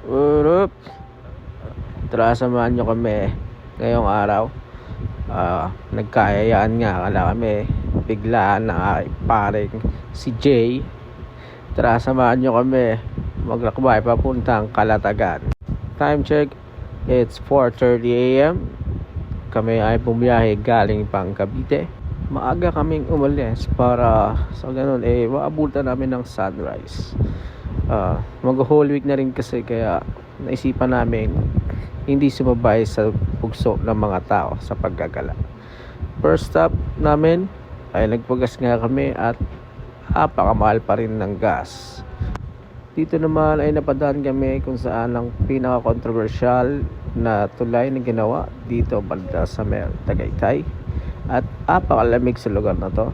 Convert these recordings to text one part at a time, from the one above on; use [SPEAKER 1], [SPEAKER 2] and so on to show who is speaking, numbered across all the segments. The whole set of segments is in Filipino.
[SPEAKER 1] Urup. Tara, samahan nyo kami ngayong araw. Nagkayayaan nga kala kami biglaan ng aking paring si Jay. Tara, samahan nyo kami maglakbay papuntang Calatagan. Time check, it's 4:30 a.m. Kami ay bumiyahe galing pang Cavite. Maaga kaming umalis para sa ganun maabutan namin ng sunrise. Mag-whole week na rin kasi, kaya naisipan namin hindi sumabay sa pugso ng mga tao sa paggagala. First stop namin ay nagpagas nga kami at napakamahal pa rin ng gas. Dito naman ay napadaan kami kung saan ang pinaka-controversial na tulay na ginawa dito banda sa Tagaytay. At napakalamig sa lugar na to.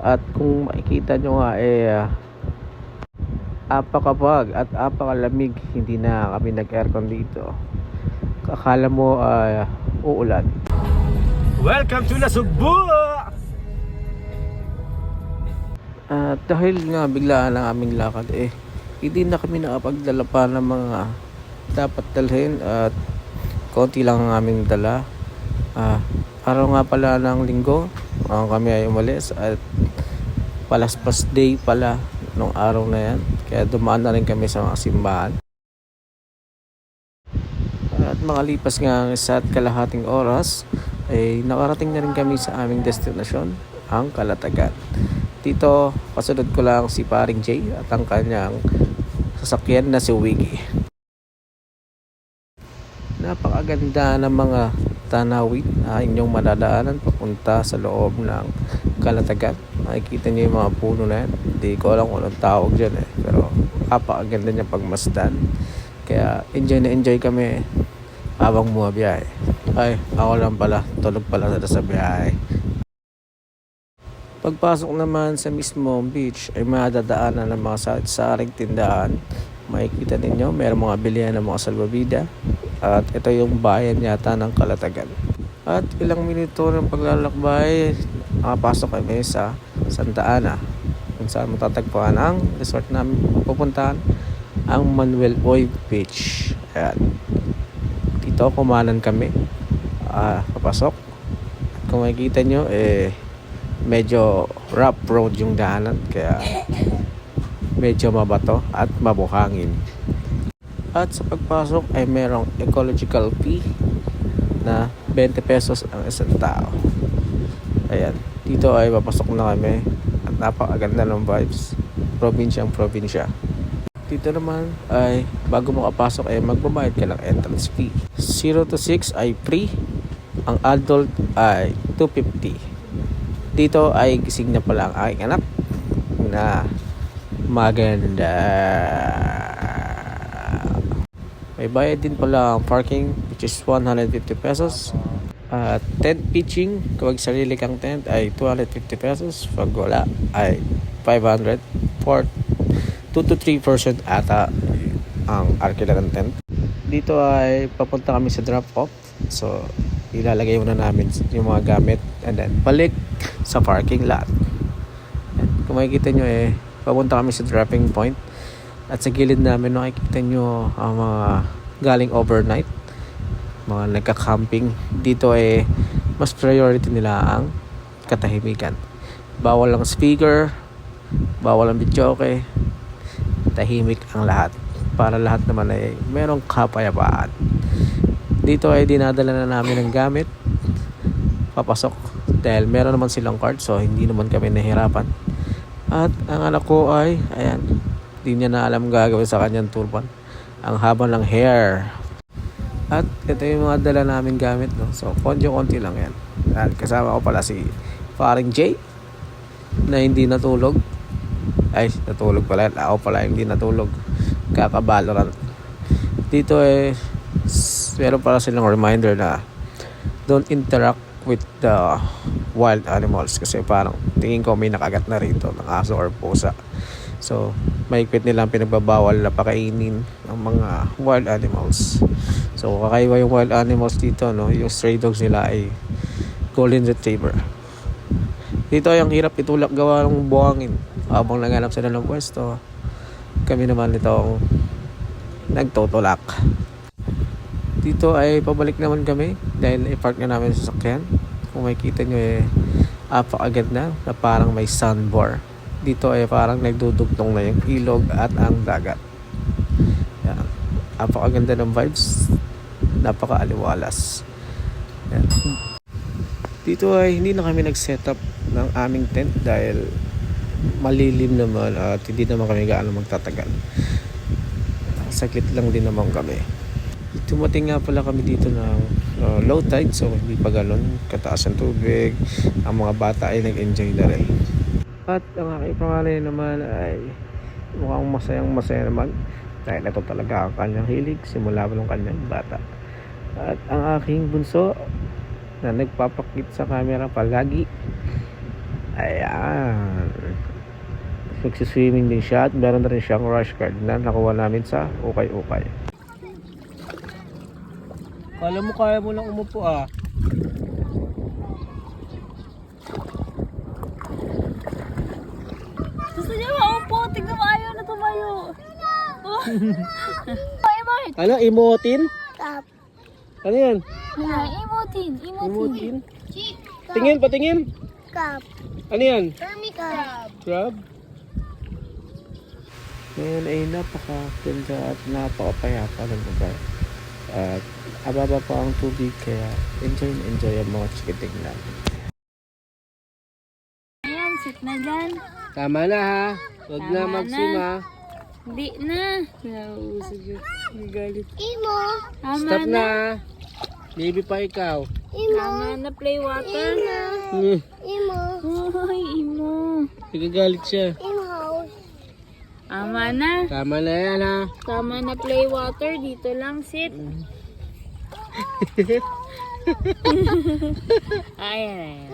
[SPEAKER 1] At kung makikita nyo nga apakapag at apakalamig, hindi na kami nag-aircon dito. Akala mo uulan.
[SPEAKER 2] Welcome to Nasugbu!
[SPEAKER 1] At dahil nga biglaan ang aming lakad hindi na kami nakapagdala pa ng mga dapat dalhin at konti lang ang aming dala. Araw nga pala ng linggo kami ay umalis at palaspas day pala nung araw na yan, kaya dumaan na rin kami sa mga simbahan. At makalipas nga sa kalahating oras ay nakarating na rin kami sa aming destinasyon, ang Calatagan. Dito kasunod ko lang si paring Jay at ang kanyang sasakyan na si Wiggy. Napakaganda ng mga tanawin na inyong madadaanan papunta sa loob ng Calatagan. Makikita niyo yung mga puno na yan. Hindi ko alam kung anong tawag dyan pero napakaganda niya pagmasdan. Kaya enjoy na enjoy kami habang bumabiyahe. Ay, ako lang pala, tulog pala sa biyahe. Pagpasok naman sa mismong beach ay madadaanan ng mga saring tindahan. Makikita ninyo, mayroong mga bilihan ng mga salbabida. At ito yung bayan yata ng Calatagan. At ilang minuto ng paglalakbay, nakapasok kami sa Santa Ana, kung saan matatagpuan ang resort namin pupuntahan, ang Manuel Oy Beach. Ayan. Dito kumanan kami papasok. At kung makikita nyo medyo rough road yung daanan, kaya medyo mabato at mabuhangin. At sa pagpasok ay merong ecological fee na 20 pesos ang isang tao. Ayan, dito ay papasok na kami at napakaganda ng vibes. Probinsyang probinsya. Dito naman ay bago makapasok ay magbabayad ka ng entrance fee. 0 to 6 ay free. Ang adult ay 250. Dito ay gising na pala ang aking anak na maganda. May bayad din pala ang parking, which is 150 pesos. Tent pitching, kapag sarili kang tent ay 250 pesos. Pag wala ay 500. For 2 to 3% ata ang arkila ng tent. Dito ay papunta kami sa drop off. So ilalagay muna namin yung mga gamit and then balik sa parking lot. And kung makikita nyo papunta kami sa dropping point. At sa gilid namin makikita nyo ang mga galing overnight, mga nagka-camping. Dito mas priority nila ang katahimikan. Bawal ang speaker, bawal ang videoke, tahimik ang lahat. Para lahat naman merong kapayapaan. Dito dinadala na namin ang gamit papasok dahil meron naman silang card, so hindi naman kami nahirapan. At ang anak ko ayan, hindi niya na alam gagawin sa kanyang turban. Ang haba ng hair. At ito yung mga dala namin gamit, no? So konti lang yan. At kasama ko pala si paring Jay na hindi natulog. Ay, natulog pala. Ako pala hindi natulog. Kakabalorant. Dito meron pala silang reminder na don't interact with the wild animals, kasi parang tingin ko may nakagat na rito ng aso or pusa. So mahigpit nilang pinagbabawal na pakainin ang mga wild animals. So kakaiba yung wild animals dito, no? Yung stray dogs nila ay golden retriever. Dito ay ang hirap itulak gawa ng buhangin habang naghanap sila ng pwesto. Kami naman itong nagtutulak. Dito ay pabalik naman kami dahil i-park na namin sa sasakyan. Kung makikita nyo apakaganda na parang may sandbar. Dito ay parang nagdudugtong na yung ilog at ang dagat. Yan. Apakaganda ng vibes. Napakaaliwalas. Yan. Dito ay hindi na kami nag-setup ng aming tent dahil malilim naman at hindi naman kami gaano magtatagal. Sakit lang din naman kami. Dumating nga pala kami dito ng low tide, so hindi pa ganun kataas ang tubig. Ang mga bata ay nag-enjoy na rin. At ang aking pangalan naman ay mukhang masaya naman dahil ito talaga ang kanyang hilig simula pa ng kanyang bata. At ang aking bunso na nagpapakit sa camera palagi, ayan, nagsiswimming din siya at meron na rin siyang rush card na nakuha namin sa ukay-ukay. Kala mo kaya mo lang umupo ah.
[SPEAKER 3] Gusto niya maupo, tignan mo ayaw na tumayo. Oh. Emart.
[SPEAKER 1] Ano? Emotin?
[SPEAKER 3] Tap.
[SPEAKER 1] Ano yan?
[SPEAKER 3] Emotin.
[SPEAKER 1] Emotin? Tingin, patingin.
[SPEAKER 3] Cup.
[SPEAKER 1] Ano yan?
[SPEAKER 3] Hermit crab.
[SPEAKER 1] Crab? Ngayon ay napaka-ganda at napaka-payapa ng lugar. At ababa pa ang tubig kaya enjoy ang mga chikiting namin.
[SPEAKER 3] Ayan, sit na dyan.
[SPEAKER 1] Tama na ha. Huwag na
[SPEAKER 3] Tama
[SPEAKER 1] mag-swim
[SPEAKER 3] na.
[SPEAKER 1] ha.
[SPEAKER 3] Hindi na. Nausog yun. Galit. Imo.
[SPEAKER 1] Stop na ha. Maybe pa ikaw.
[SPEAKER 3] Tama na, play water. Imo. Hoy, imo.
[SPEAKER 1] Nagagalit siya.
[SPEAKER 3] Tama na.
[SPEAKER 1] Tama na yan ha.
[SPEAKER 3] Tama na, play water. Dito lang, sit. Ayan.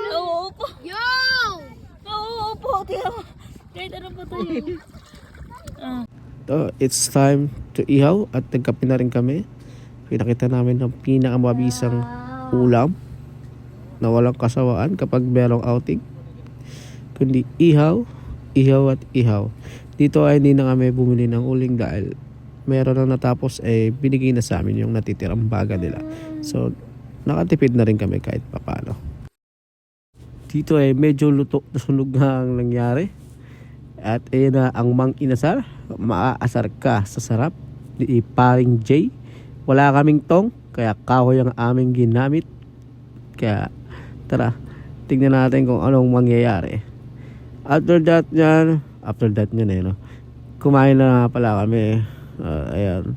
[SPEAKER 3] Nauupo. Yo! Nauupo. Tingnan mo. Kahit ano pa tayo.
[SPEAKER 1] So, it's time to ihaw at nagkape na rin kami. Pinakita namin ng pinakamabisang ulam na walang kasawaan kapag merong outing. Kundi ihaw at ihaw. Dito ay hindi na kami bumili ng uling dahil meron na natapos binigay na sa amin yung natitirang baga nila. So, nakatipid na rin kami kahit papano. Dito ay medyo luto na sunog na ang nangyari. At ayun na ang mang inasar. Maaasar ka sa sarap. Di paring J. Wala kaming tong, kaya kahoy ang aming ginamit. Kaya tara, tignan natin kung anong mangyayari. After that nyan, no? Kumain na pala kami. Ayan.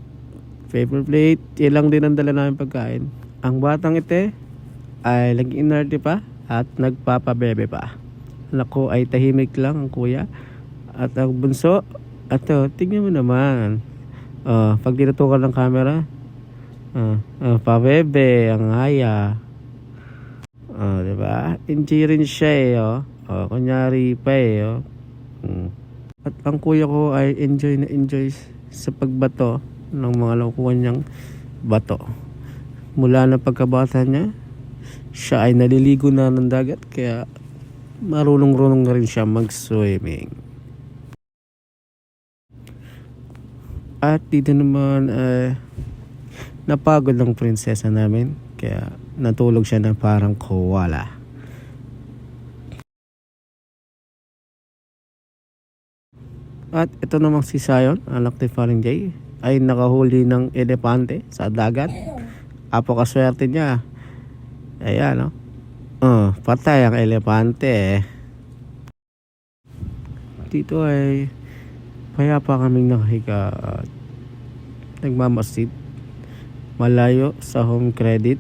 [SPEAKER 1] Paper plate. Yan lang din ang dala namin pagkain. Ang batang ite ay nag-inarte pa at nagpapabebe pa. Anak ko ay tahimik lang ang kuya. At ang bunso, ato, tignan mo naman. Pag tinutukan ng camera, pabebe, ang haya. Diba? Enjoy rin siya kunyari pa At ang kuya ko ay enjoy sa pagbato ng mga nakukuha niyang bato. Mula na pagkabata niya, siya ay naliligo na ng dagat kaya marunong-runong na rin siya mag-swimming. At dito naman napagod ang prinsesa namin kaya natulog siya na parang koala. At ito namang si Sion, anak ni Faring J, ay nakahuli ng elepante sa dagat. Apakaswerte niya. Ayan, patay ang elepante. Dito ay payapa kaming nakahiga at nagmamasid malayo sa home credit.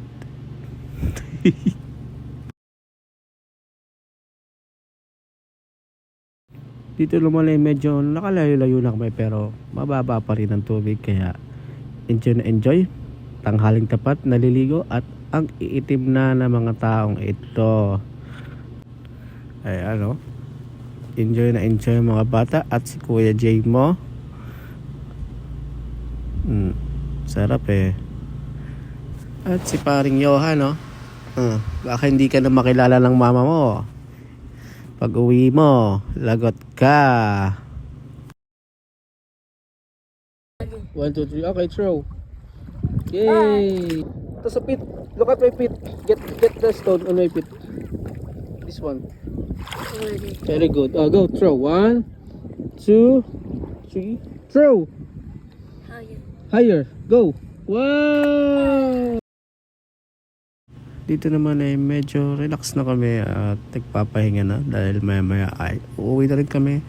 [SPEAKER 1] Dito lumalay medyo nakalayo-layo na kami pero mababa pa rin ang tubig kaya enjoy. Tanghaling tapat, naliligo at ang iitim na ng mga taong ito. Ay enjoy mga bata at si Kuya J mo. Sarap At si paring Johan baka hindi ka na makilala ng mama mo. Pag uwi mo, lagot ka. 1, 2, 3. Okay, throw. Yay! Ito sa pit. Look at my pit. Get the stone on my pit. This one. Very good. Go, throw. 1, 2, 3. Throw. Higher. Go. Wow! Dito naman ay medyo relax na kami at nagpapahinga na dahil maya ay uuwi na rin kami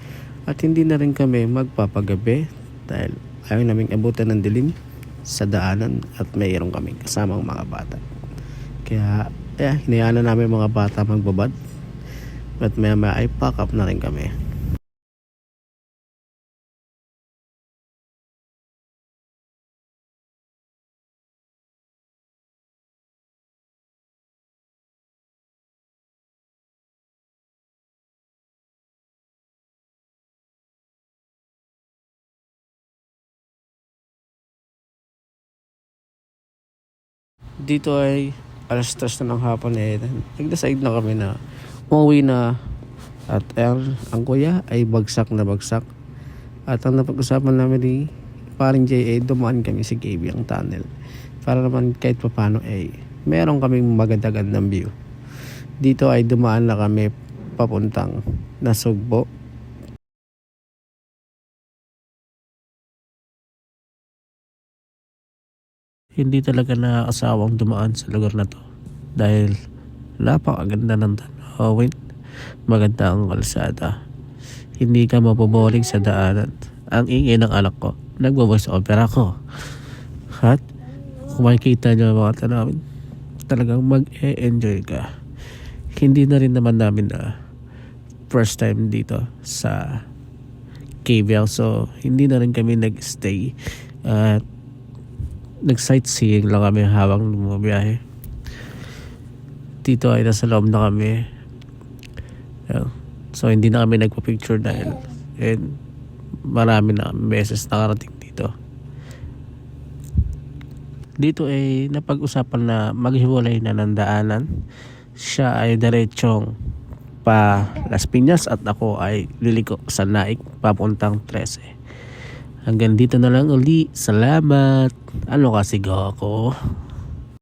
[SPEAKER 1] at hindi na rin kami magpapagabi dahil ayaw naming abutan ng dilim sa daanan at mayroon kaming kasamang mga bata. Kaya hinayaan na namin mga bata magbabad at maya ay pack up na rin kami. Dito ay alas 3 na ng hapon nag-decide na kami na umuwi na at ang kuya ay bagsak na bagsak at ang napag-usapan namin ni paring Jay ay dumaan kami sa Gabyang Tunnel para naman kahit papano meron kaming maganda-gandang view. Dito ay dumaan na kami papuntang Nasugbo. Hindi talaga nakakasawang dumaan sa lugar na to dahil napakaganda ng tanawin, maganda ang kalsada, hindi ka maboboring sa daanan. Ang ingay ng anak ko, nagbo-voice over ako at kung makikita nyo ang mga tanawin, talagang mag-e-enjoy ka. Hindi na rin naman namin na first time dito sa Gabyang, so hindi na rin kami nag-stay at nag-sightseeing lang kami habang lumabiyahe. Dito ay nasa loob na kami. So hindi na kami nagpa-picture dahil marami na beses nakarating dito. Dito ay napag-usapan na maghiwalay na ng daanan. Siya ay diretsong pa Las Piñas at ako ay liliko sa Naik papuntang 13. Hanggang dito na lang uli. Salamat. Ano kasi ako?